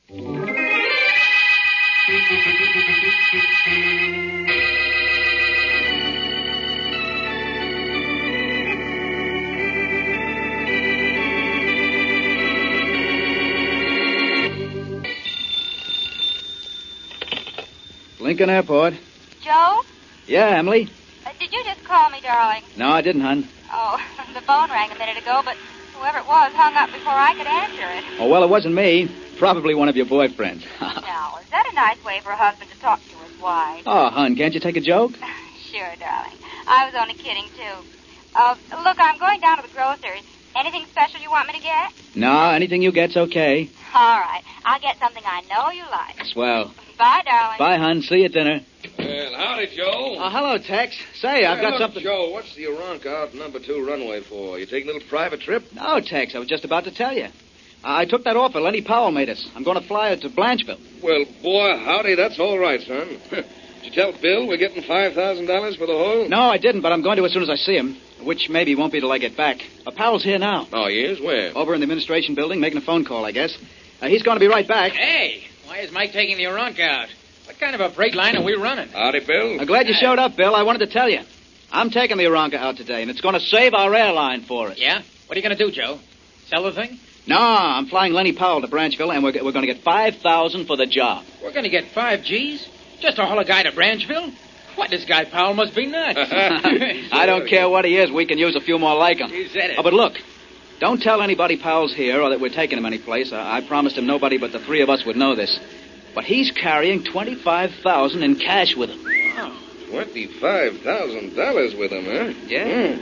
Lincoln Airport. Joe? Yeah, Emily? Did you just call me, darling? No, I didn't, hon. Oh, the phone rang a minute ago, but whoever it was hung up before I could answer it. Oh, well, it wasn't me. Probably one of your boyfriends. Now, is that a nice way for a husband to talk to his wife? Oh, hon, can't you take a joke? Sure, darling. I was only kidding, too. Look, I'm going down to the grocer's. Anything special you want me to get? No, anything you get's okay. All right. I'll get something I know you like. Swell. Bye, darling. Bye, hon. See you at dinner. Well, howdy, Joe. Oh, hello, Tex. Say, I've got look, something... Joe, what's the Aronca out number 2 runway for? You taking a little private trip? No, Tex, I was just about to tell you. I took that offer Lenny Powell made us. I'm going to fly it to Blancheville. Well, boy, howdy, that's all right, son. Did you tell Bill we're getting $5,000 for the whole? No, I didn't, but I'm going to as soon as I see him, which maybe won't be till I get back. Powell's here now. Oh, he is? Where? Over in the administration building, making a phone call, I guess. He's going to be right back. Hey, why is Mike taking the Aronca out? What kind of a freight line are we running? Howdy, Bill. I'm glad you showed up, Bill. I wanted to tell you. I'm taking the Aronca out today, and it's going to save our airline for us. Yeah? What are you going to do, Joe? Sell the thing? No, I'm flying Lenny Powell to Branchville, and we're going to get $5,000 for the job. We're going to get 5 G's? Just to haul a guy to Branchville? What, this guy Powell must be nuts. I don't care what he is. We can use a few more like him. You said it. Oh, but look, don't tell anybody Powell's here or that we're taking him anyplace. I promised him nobody but the 3 of us would know this. But he's carrying $25,000 in cash with him. Wow. $25,000 with him, huh? Yeah.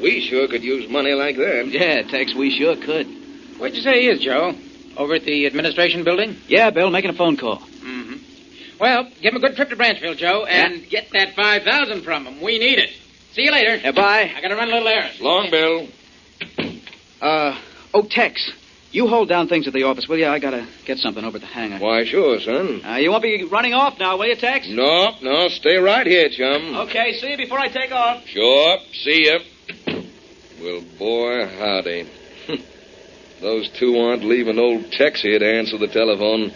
We sure could use money like that. Yeah, Tex, we sure could. Where'd you say he is, Joe? Over at the administration building? Yeah, Bill, making a phone call. Mm-hmm. Well, give him a good trip to Branchville, Joe, and get that $5,000 from him. We need it. See you later. Yeah, bye. I gotta run a little errand. Long, Bill. Tex, you hold down things at the office, will you? I gotta get something over at the hangar. Why, sure, son. You won't be running off now, will you, Tex? No, stay right here, chum. Okay, see you before I take off. Sure, see ya. Well, boy, howdy. Those 2 aren't leaving old Tex here to answer the telephone.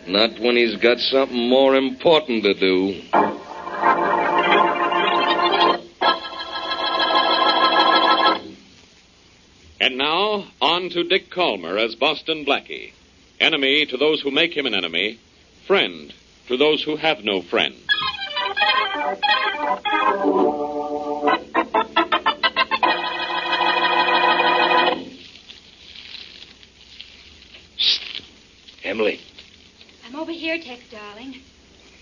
Not when he's got something more important to do. And now, on to Dick Calmer as Boston Blackie. Enemy to those who make him an enemy. Friend to those who have no friend. Shh. Emily. I'm over here, Tex, darling.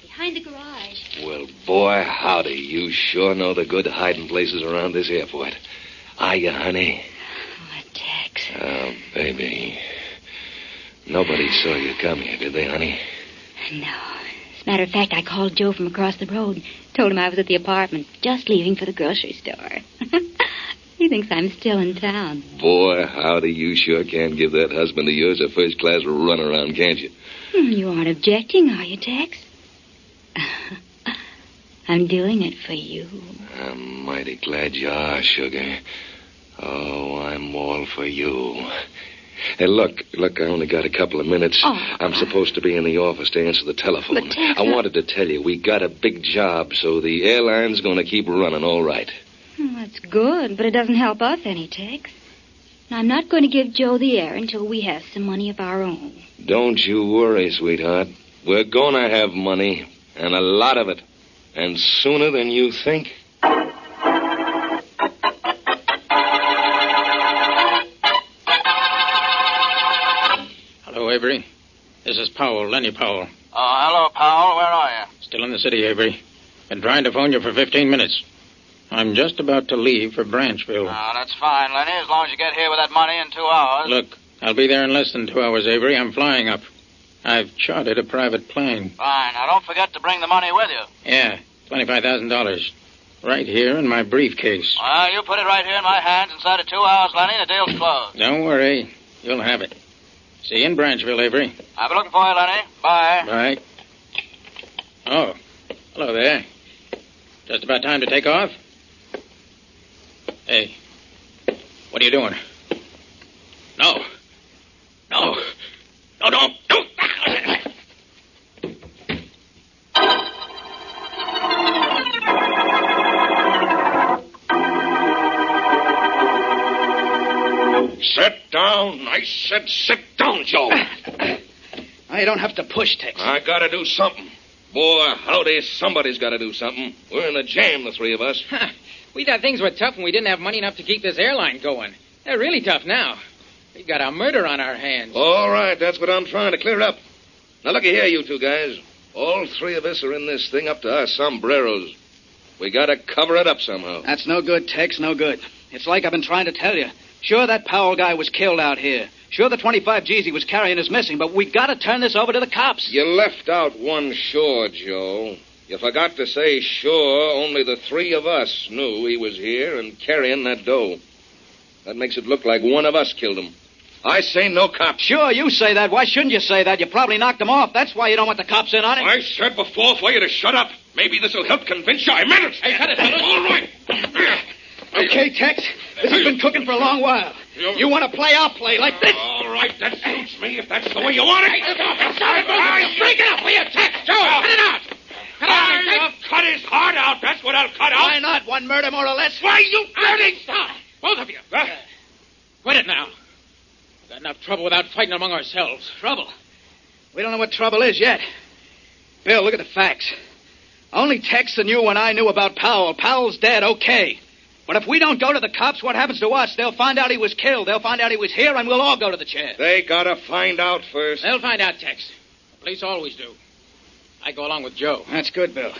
Behind the garage. Well, boy, howdy. You sure know the good hiding places around this airport. Are you, honey? Oh, Tex. Oh, baby. Nobody saw you come here, did they, honey? No. As a matter of fact, I called Joe from across the road. Told him I was at the apartment, just leaving for the grocery store. He thinks I'm still in town. Boy, howdy, you sure can give that husband of yours a first-class runaround, can't you? You aren't objecting, are you, Tex? I'm doing it for you. I'm mighty glad you are, sugar. Oh, I'm all for you. Hey, look, I only got a couple of minutes. Oh. I'm supposed to be in the office to answer the telephone. But, Tex, I wanted to tell you, we got a big job, so the airline's going to keep running all right. That's good, but it doesn't help us any, Tex. I'm not going to give Joe the air until we have some money of our own. Don't you worry, sweetheart. We're going to have money, and a lot of it, and sooner than you think. Hello, Avery. This is Powell, Lenny Powell. Oh, hello, Powell. Where are you? Still in the city, Avery. Been trying to phone you for 15 minutes. I'm just about to leave for Branchville. Oh, that's fine, Lenny, as long as you get here with that money in 2 hours. Look, I'll be there in less than 2 hours, Avery. I'm flying up. I've chartered a private plane. Fine. Now, don't forget to bring the money with you. Yeah, $25,000. Right here in my briefcase. Well, you put it right here in my hands inside of 2 hours, Lenny, and the deal's closed. Don't worry. You'll have it. See you in Branchville, Avery. I'll be looking for you, Lenny. Bye. Bye. Oh, hello there. Just about time to take off? Hey, what are you doing? No. No. No, don't. down. I said sit down, Joe. You don't have to push, Tex. I gotta do something. Boy, howdy, somebody's gotta do something. We're in a jam, the three of us. We thought things were tough when we didn't have money enough to keep this airline going. They're really tough now. We've got a murder on our hands. All right, that's what I'm trying to clear up. Now, looky here, you two guys. All three of us are in this thing up to our sombreros. We gotta cover it up somehow. That's no good, Tex, no good. It's like I've been trying to tell you. Sure, that Powell guy was killed out here. Sure, the 25 G's he was carrying is missing, but we gotta turn this over to the cops. You left out one sure, Joe. You forgot to say sure only the three of us knew he was here and carrying that dough. That makes it look like one of us killed him. I say no cops. Sure, you say that. Why shouldn't you say that? You probably knocked him off. That's why you don't want the cops in on it. I said before for you to shut up. Maybe this'll help convince you. I meant it. Hey, cut it, fellas. All right. Okay, Tex. This has been cooking for a long while. You want to play, I'll play like this. All right, that suits me if that's the way you want it. Break it up, will you, Tex? Joe, cut it out. I'll cut his heart out. That's what I'll cut out. Why not? One murder more or less? Why, you dirty... Stop. Both of you. Quit it now. We've got enough trouble without fighting among ourselves. Trouble? We don't know what trouble is yet. Bill, look at the facts. Only Tex and you and I knew about Powell. Powell's dead, okay. But if we don't go to the cops, what happens to us? They'll find out he was killed. They'll find out he was here, and we'll all go to the chair. They gotta find out first. They'll find out, Tex. The police always do. I go along with Joe. That's good, Bill.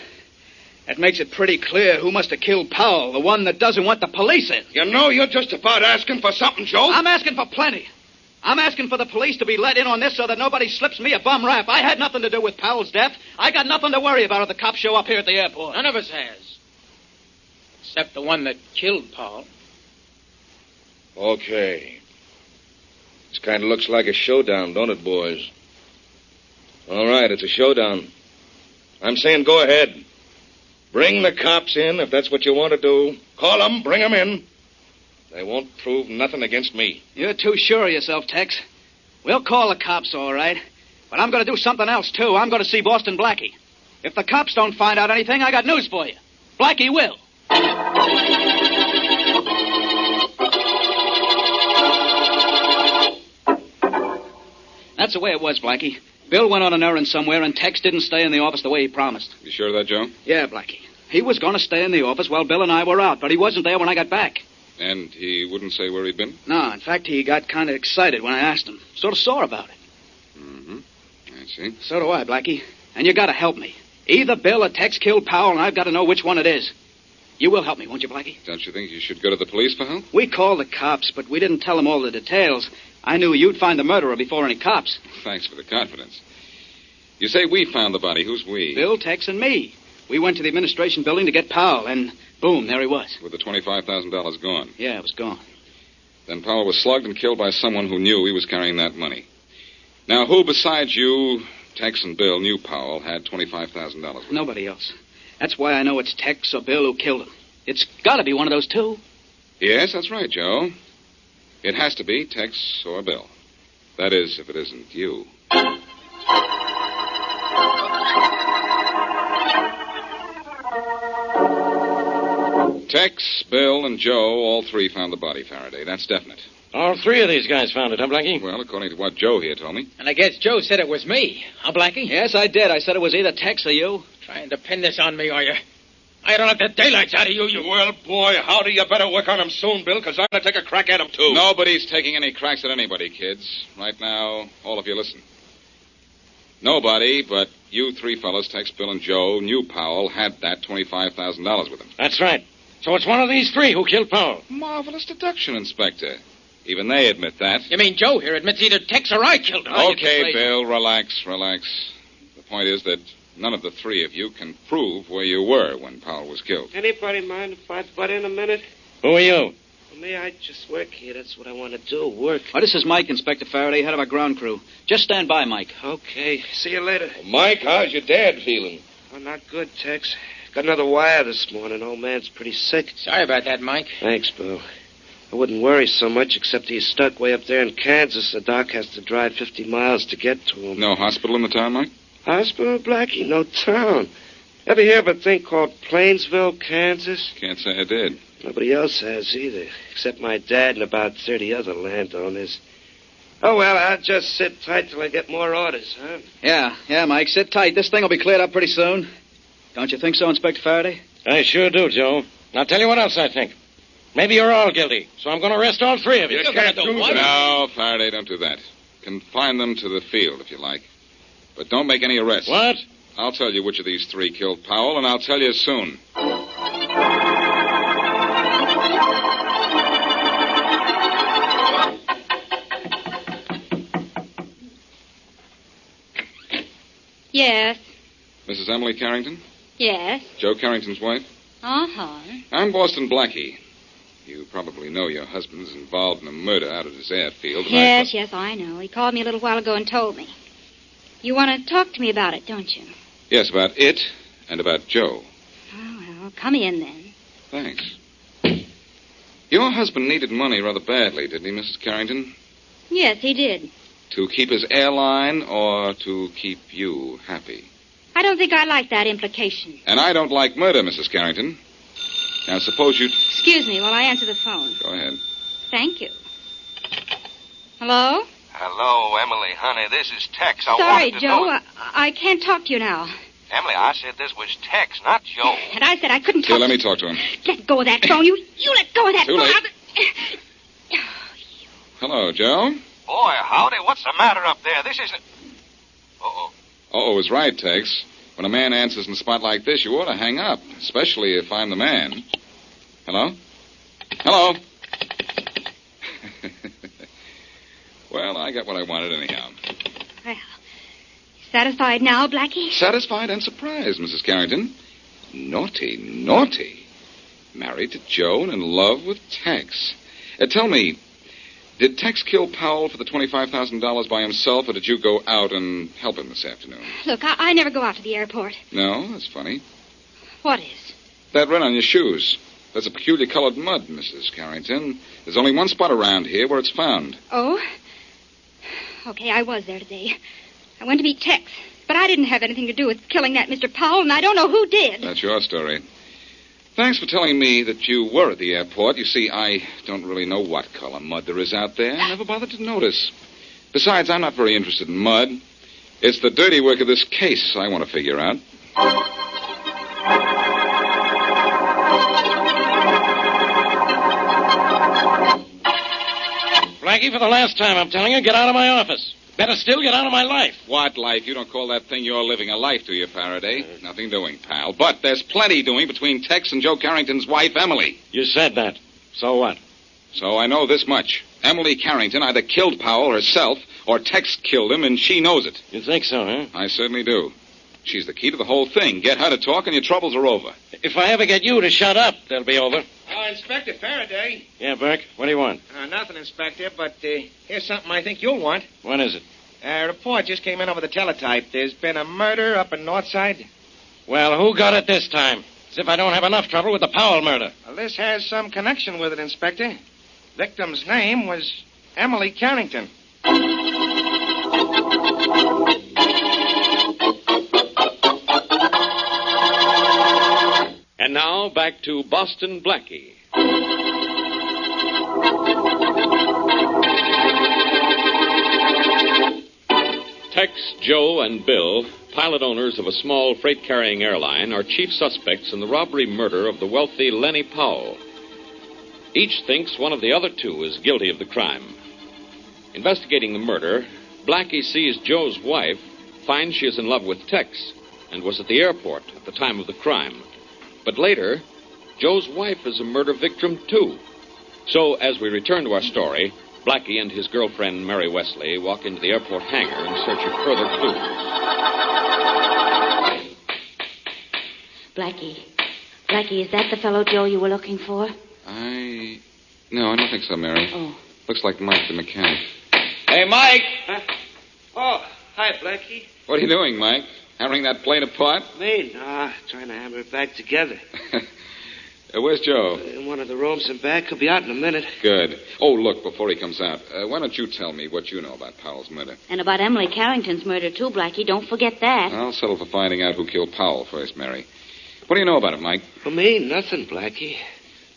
That makes it pretty clear who must have killed Powell, the one that doesn't want the police in. You know you're just about asking for something, Joe. I'm asking for plenty. I'm asking for the police to be let in on this so that nobody slips me a bum rap. I had nothing to do with Powell's death. I got nothing to worry about if the cops show up here at the airport. None of us has. Except the one that killed Powell. Okay. This kind of looks like a showdown, don't it, boys? All right, it's a showdown. I'm saying go ahead. Bring the cops in if that's what you want to do. Call them, bring them in. They won't prove nothing against me. You're too sure of yourself, Tex. We'll call the cops, all right. But I'm going to do something else, too. I'm going to see Boston Blackie. If the cops don't find out anything, I got news for you. Blackie will. That's the way it was, Blackie. Bill went on an errand somewhere, and Tex didn't stay in the office the way he promised. You sure of that, Joe? Yeah, Blackie. He was going to stay in the office while Bill and I were out, but he wasn't there when I got back. And he wouldn't say where he'd been? No, in fact, he got kind of excited when I asked him. Sort of sore about it. Mm-hmm. I see. So do I, Blackie. And you got to help me. Either Bill or Tex killed Powell, and I've got to know which one it is. You will help me, won't you, Blackie? Don't you think you should go to the police for help? We called the cops, but we didn't tell them all the details. I knew you'd find the murderer before any cops. Thanks for the confidence. You say we found the body. Who's we? Bill, Tex, and me. We went to the administration building to get Powell, and boom, there he was. With the $25,000 gone. Yeah, it was gone. Then Powell was slugged and killed by someone who knew he was carrying that money. Now, who besides you, Tex and Bill, knew Powell had $25,000 with him? Nobody else. That's why I know it's Tex or Bill who killed him. It's got to be one of those two. Yes, that's right, Joe. It has to be Tex or Bill. That is, if it isn't you. Tex, Bill, and Joe, all three found the body, Faraday. That's definite. All three of these guys found it, huh, Blackie? Well, according to what Joe here told me. And I guess Joe said it was me. Huh, Blackie? Yes, I did. I said it was either Tex or you. Trying to pin this on me, are you? I don't have the daylights out of you, you... Well, boy, howdy, you better work on him soon, Bill, because I'm going to take a crack at him, too. Nobody's taking any cracks at anybody, kids. Right now, all of you listen. Nobody but you three fellas, Tex, Bill, and Joe, knew Powell had that $25,000 with him. That's right. So it's one of these three who killed Powell. Marvelous deduction, Inspector. Even they admit that. You mean Joe here admits either Tex or I killed him? Okay, Bill, relax. The point is that none of the three of you can prove where you were when Powell was killed. Anybody mind if I butt in a minute? Who are you? For me, I just work here. That's what I want to do, work. Oh, this is Mike, Inspector Faraday, head of our ground crew. Just stand by, Mike. Okay. See you later. Mike, how's your dad feeling? Oh, not good, Tex. Got another wire this morning. Old man's pretty sick. Sorry about that, Mike. Thanks, Bill. I wouldn't worry so much, except he's stuck way up there in Kansas. The doc has to drive 50 miles to get to him. No hospital in the town, Mike? Hospital, Blackie? No town. Ever hear of a thing called Plainsville, Kansas? Can't say I did. Nobody else has either, except my dad and about 30 other landowners. Oh, well, I'll just sit tight till I get more orders, huh? Yeah, Mike, sit tight. This thing will be cleared up pretty soon. Don't you think so, Inspector Faraday? I sure do, Joe. I'll tell you what else I think. Maybe you're all guilty, so I'm going to arrest all three of you. You can't do what? No, Faraday, don't do that. Confine them to the field, if you like. But don't make any arrests. What? I'll tell you which of these three killed Powell, and I'll tell you soon. Yes. Mrs. Emily Carrington? Yes. Joe Carrington's wife? Uh-huh. I'm Boston Blackie. You probably know your husband's involved in a murder out at his airfield. Yes, I know. He called me a little while ago and told me. You want to talk to me about it, don't you? Yes, about it and about Joe. Oh, well, come in then. Thanks. Your husband needed money rather badly, didn't he, Mrs. Carrington? Yes, he did. To keep his airline or to keep you happy? I don't think I like that implication. And I don't like murder, Mrs. Carrington. Now, suppose you... Excuse me while I answer the phone. Go ahead. Thank you. Hello? Hello, Emily, honey. This is Tex. Sorry, Joe. I can't talk to you now. Emily, I said this was Tex, not Joe. And I said I couldn't talk. Here, let me talk to him. Let go of that phone. You let go of that Too phone. late. Hello, Joe? Boy, howdy. What's the matter up there? This isn't... Uh-oh. Uh-oh is right, Tex. When a man answers in a spot like this, you ought to hang up, especially if I'm the man. Hello? Hello? Well, I got what I wanted anyhow. Well, satisfied now, Blackie? Satisfied and surprised, Mrs. Carrington. Naughty. Married to Joe and in love with Tex. Tell me, did Tex kill Powell for the $25,000 by himself, or did you go out and help him this afternoon? Look, I never go out to the airport. No, that's funny. What is? That red on your shoes. That's a peculiar colored mud, Mrs. Carrington. There's only one spot around here where it's found. Oh? Okay, I was there today. I went to meet Tex, but I didn't have anything to do with killing that Mr. Powell, and I don't know who did. That's your story. Thanks for telling me that you were at the airport. You see, I don't really know what color mud there is out there. I never bothered to notice. Besides, I'm not very interested in mud. It's the dirty work of this case I want to figure out. Blackie, for the last time, I'm telling you, get out of my office. Better still, get out of my life. What life? You don't call that thing you're living a life, do you, Faraday? Nothing doing, pal. But there's plenty doing between Tex and Joe Carrington's wife, Emily. You said that. So what? So I know this much. Emily Carrington either killed Powell herself or Tex killed him, and she knows it. You think so, huh? I certainly do. She's the key to the whole thing. Get her to talk and your troubles are over. If I ever get you to shut up, they'll be over. Inspector Faraday. Yeah, Burke, what do you want? Nothing, Inspector, but here's something I think you'll want. What is it? A report just came in over the teletype. There's been a murder up in Northside. Well, who got it this time? As if I don't have enough trouble with the Powell murder. Well, this has some connection with it, Inspector. Victim's name was Emily Carrington. And now, back to Boston Blackie. Tex, Joe, and Bill, pilot owners of a small freight-carrying airline, are chief suspects in the robbery murder of the wealthy Lenny Powell. Each thinks one of the other two is guilty of the crime. Investigating the murder, Blackie sees Joe's wife, finds she is in love with Tex, and was at the airport at the time of the crime. But later, Joe's wife is a murder victim, too. So, as we return to our story, Blackie and his girlfriend, Mary Wesley, walk into the airport hangar in search of further clues. Blackie, is that the fellow, Joe, you were looking for? No, I don't think so, Mary. Oh. Looks like Mike the mechanic. Hey, Mike! Oh, hi, Blackie. What are you doing, Mike? Hammering that plane apart? Me? Nah, trying to hammer it back together. Where's Joe? In one of the rooms in back. He'll be out in a minute. Good. Oh, look, before he comes out, why don't you tell me what you know about Powell's murder? And about Emily Carrington's murder, too, Blackie. Don't forget that. I'll settle for finding out who killed Powell first, Mary. What do you know about it, Mike? For me, nothing, Blackie.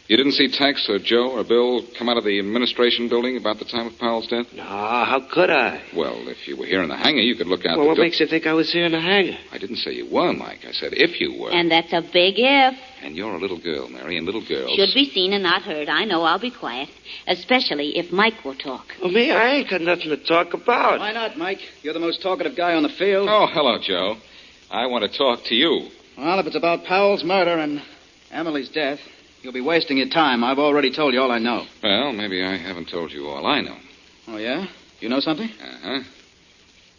You didn't see Tex or Joe or Bill come out of the administration building about the time of Powell's death? No, how could I? Well, if you were here in the hangar, you could look out Well, the what door. makes you think I was here in the hangar? I didn't say you were, Mike. I said if you were. And that's a big if. And you're a little girl, Mary, and little girls... Should be seen and not heard. I know I'll be quiet. Especially if Mike will talk. Well, me, I ain't got nothing to talk about. Why not, Mike? You're the most talkative guy on the field. Oh, hello, Joe. I want to talk to you. Well, if it's about Powell's murder and Emily's death, you'll be wasting your time. I've already told you all I know. Well, maybe I haven't told you all I know. Oh, yeah? You know something? Uh-huh.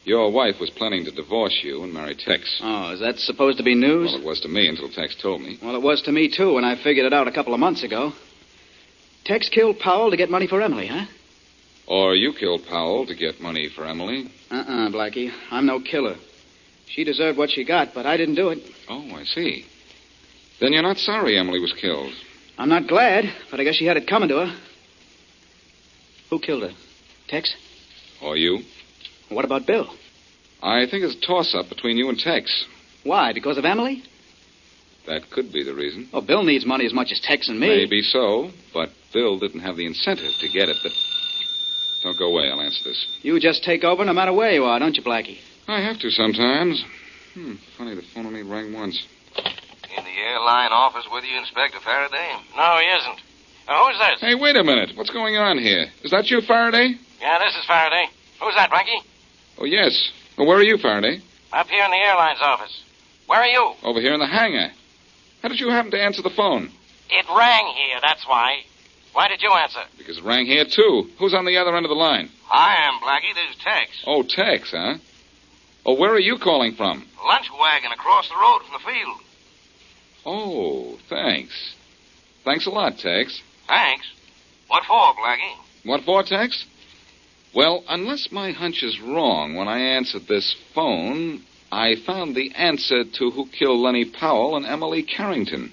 Your wife was planning to divorce you and marry Tex. Oh, is that supposed to be news? Well, it was to me until Tex told me. Well, it was to me, too, when I figured it out a couple of months ago. Tex killed Powell to get money for Emily, huh? Or you killed Powell to get money for Emily. Blackie. I'm no killer. She deserved what she got, but I didn't do it. Oh, I see. Then you're not sorry Emily was killed. I'm not glad, but I guess she had it coming to her. Who killed her? Tex? Or you. What about Bill? I think it's a toss-up between you and Tex. Why? Because of Emily? That could be the reason. Well, Bill needs money as much as Tex and me. Maybe so, but Bill didn't have the incentive to get it. But don't go away. I'll answer this. You just take over no matter where you are, don't you, Blackie? I have to sometimes. Funny, the phone only rang once. In the airline office with you, Inspector Faraday? No, he isn't. Who's this? Hey, wait a minute. What's going on here? Is that you, Faraday? Yeah, this is Faraday. Who's that, Blackie? Oh, yes. Well, where are you, Faraday? Up here in the airline's office. Where are you? Over here in the hangar. How did you happen to answer the phone? It rang here, that's why. Why did you answer? Because it rang here, too. Who's on the other end of the line? I am, Blackie. This is Tex. Oh, Tex, huh? Oh, where are you calling from? Lunch wagon across the road from the field. Oh, thanks. Thanks a lot, Tex. Thanks. What for, Blackie? What for, Tex? Well, unless my hunch is wrong, when I answered this phone, I found the answer to who killed Lenny Powell and Emily Carrington.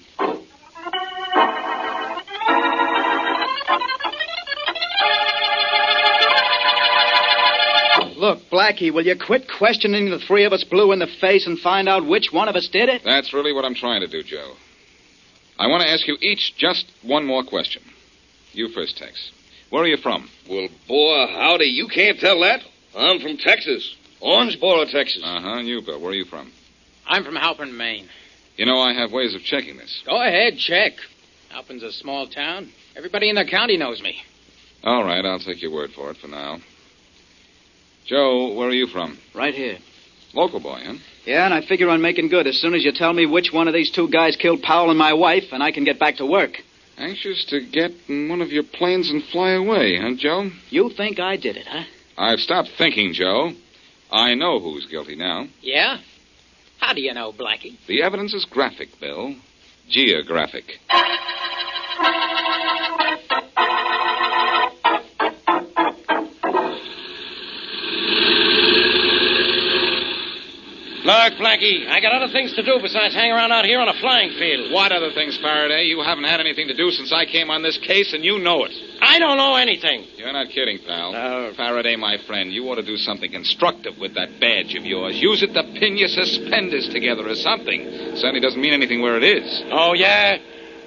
Look, Blackie, will you quit questioning the three of us blue in the face and find out which one of us did it? That's really what I'm trying to do, Joe. I want to ask you each just one more question. You first, Tex. Where are you from? Well, boy, howdy, you can't tell that. I'm from Texas. Orangeboro, Texas. Uh-huh, and you, Bill, where are you from? I'm from Halpern, Maine. You know, I have ways of checking this. Go ahead, check. Halpern's a small town. Everybody in the county knows me. All right, I'll take your word for it for now. Joe, where are you from? Right here. Local boy, huh? Yeah, and I figure on making good as soon as you tell me which one of these two guys killed Powell and my wife, and I can get back to work. Anxious to get in one of your planes and fly away, huh, Joe? You think I did it, huh? I've stopped thinking, Joe. I know who's guilty now. Yeah? How do you know, Blackie? The evidence is graphic, Bill. Geographic. Look, Blackie, I got other things to do besides hang around out here on a flying field. What other things, Faraday? You haven't had anything to do since I came on this case, and you know it. I don't know anything. You're not kidding, pal. No. Faraday, my friend, you ought to do something constructive with that badge of yours. Use it to pin your suspenders together or something. Certainly doesn't mean anything where it is. Oh, yeah?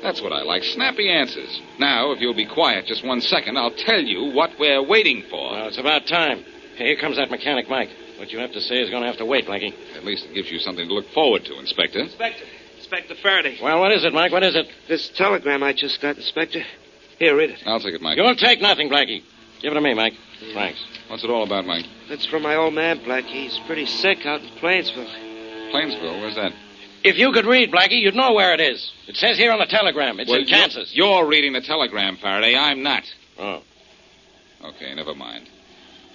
That's what I like, snappy answers. Now, if you'll be quiet just 1 second, I'll tell you what we're waiting for. Well, it's about time. Here comes that mechanic, Mike. What you have to say is going to have to wait, Blackie. At least it gives you something to look forward to, Inspector. Inspector Faraday. Well, what is it, Mike? What is it? This telegram I just got, Inspector. Here, read it. I'll take it, Mike. You'll take nothing, Blackie. Give it to me, Mike. Thanks. What's it all about, Mike? That's from my old man, Blackie. He's pretty sick out in Plainsville. Plainsville? Where's that? If you could read, Blackie, you'd know where it is. It says here on the telegram. It's in Kansas. You're reading the telegram, Faraday. I'm not. Oh. Okay, never mind.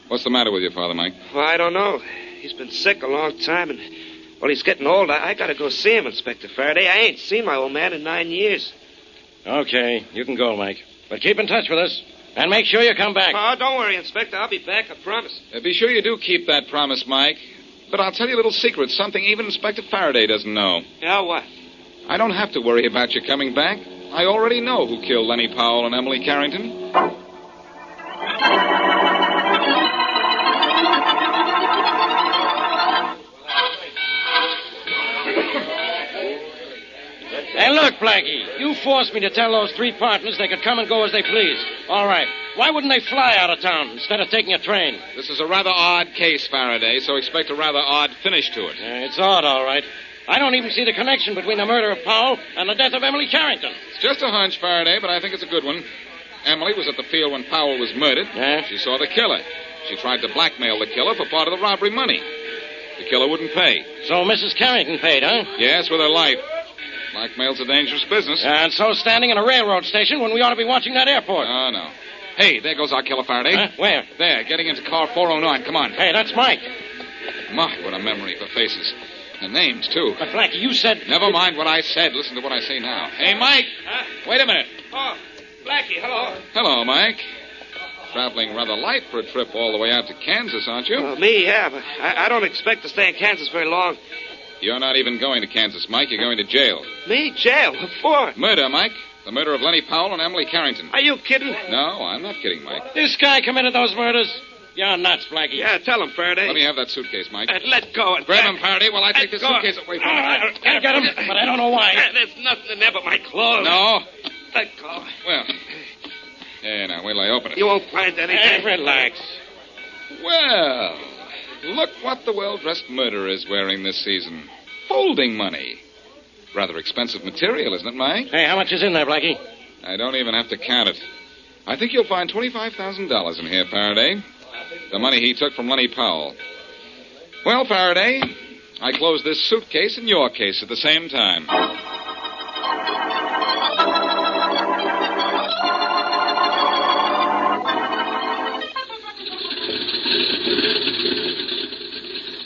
What's the matter with your father, Mike? Well, I don't know. He's been sick a long time, and, well, he's getting old. I got to go see him, Inspector Faraday. I ain't seen my old man in 9 years. Okay, you can go, Mike. But keep in touch with us, and make sure you come back. Oh, don't worry, Inspector. I'll be back, I promise. Be sure you do keep that promise, Mike. But I'll tell you a little secret, something even Inspector Faraday doesn't know. Yeah, what? I don't have to worry about you coming back. I already know who killed Lenny Powell and Emily Carrington. Hey, look, Blackie, you forced me to tell those three partners they could come and go as they please. All right. Why wouldn't they fly out of town instead of taking a train? This is a rather odd case, Faraday, so expect a rather odd finish to it. It's odd, all right. I don't even see the connection between the murder of Powell and the death of Emily Carrington. It's just a hunch, Faraday, but I think it's a good one. Emily was at the field when Powell was murdered. Yeah? She saw the killer. She tried to blackmail the killer for part of the robbery money. The killer wouldn't pay. So Mrs. Carrington paid, huh? Yes, with her life. Blackmail's a dangerous business. And so standing in a railroad station when we ought to be watching that airport. Oh, no. Hey, there goes our killer, Faraday. Huh? Where? There, getting into car 409. Come on. Hey, that's Mike. My, what a memory for faces. And names, too. But, Blackie, you said... Never mind what I said. Listen to what I say now. Hey, Mike. Huh? Wait a minute. Oh, Blackie, hello. Hello, Mike. Traveling rather light for a trip all the way out to Kansas, aren't you? Well, me, yeah, but I don't expect to stay in Kansas very long. You're not even going to Kansas, Mike. You're going to jail. Me? Jail? What for? Murder, Mike. The murder of Lenny Powell and Emily Carrington. Are you kidding? No, I'm not kidding, Mike. This guy committed those murders? You're nuts, Blackie. Yeah, tell him, Faraday. Let me have that suitcase, Mike. Let go. Grab him, Faraday, while I take this suitcase away from him. Can't get him, but I don't know why. There's nothing in there but my clothes. No. Let go. Well, yeah, now, wait till I open it. You won't find anything. Hey, relax. Well, look what the well-dressed murderer is wearing this season. Folding money. Rather expensive material, isn't it, Mike? Hey, how much is in there, Blackie? I don't even have to count it. I think you'll find $25,000 in here, Faraday. The money he took from Lenny Powell. Well, Faraday, I close this suitcase and your case at the same time.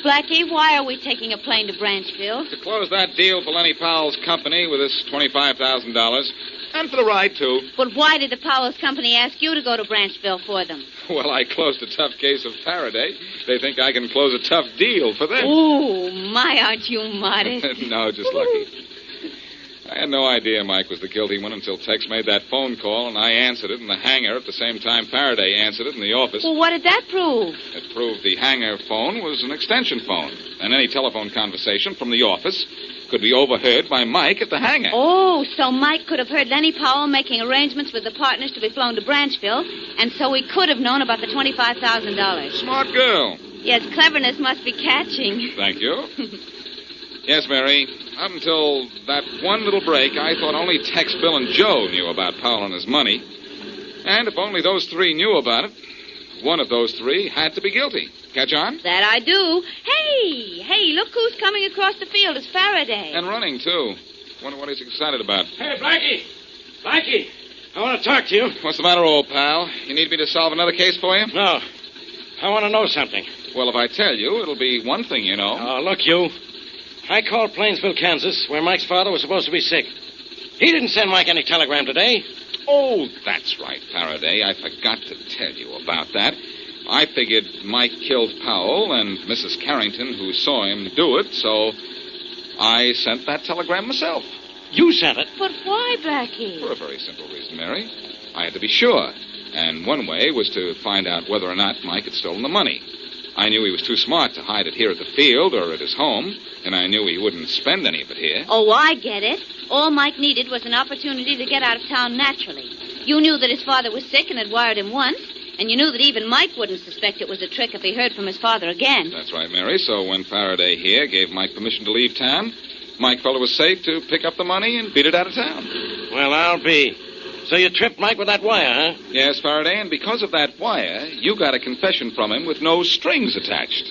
Blackie, why are we taking a plane to Branchville? To close that deal for Lenny Powell's company with this $25,000. And for the ride, too. But why did the Powell's company ask you to go to Branchville for them? Well, I closed a tough case of Faraday. They think I can close a tough deal for them. Oh, my, aren't you modest? No, just lucky. I had no idea Mike was the guilty one until Tex made that phone call, and I answered it in the hangar at the same time Faraday answered it in the office. Well, what did that prove? It proved the hangar phone was an extension phone, and any telephone conversation from the office could be overheard by Mike at the hangar. Oh, so Mike could have heard Lenny Powell making arrangements with the partners to be flown to Branchville, and so he could have known about the $25,000. Smart girl. Yes, cleverness must be catching. Thank you. Yes, Mary. Up until that one little break, I thought only Tex, Bill, and Joe knew about Powell and his money. And if only those three knew about it, one of those three had to be guilty. Catch on? That I do. Hey, look who's coming across the field. It's Faraday. And running, too. Wonder what he's excited about. Hey, Blackie, I want to talk to you. What's the matter, old pal? You need me to solve another case for you? No. I want to know something. Well, if I tell you, it'll be one thing you know. Oh, look, you. I called Plainsville, Kansas, where Mike's father was supposed to be sick. He didn't send Mike any telegram today. Oh, that's right, Faraday. I forgot to tell you about that. I figured Mike killed Powell and Mrs. Carrington, who saw him, do it, so I sent that telegram myself. You sent it? But why, Blackie? For a very simple reason, Mary. I had to be sure. And one way was to find out whether or not Mike had stolen the money. I knew he was too smart to hide it here at the field or at his home, and I knew he wouldn't spend any of it here. Oh, I get it. All Mike needed was an opportunity to get out of town naturally. You knew that his father was sick and had wired him once, and you knew that even Mike wouldn't suspect it was a trick if he heard from his father again. That's right, Mary. So when Faraday here gave Mike permission to leave town, Mike felt it was safe to pick up the money and beat it out of town. Well, I'll be. So you tripped Mike with that wire, huh? Yes, Faraday, and because of that wire, you got a confession from him with no strings attached.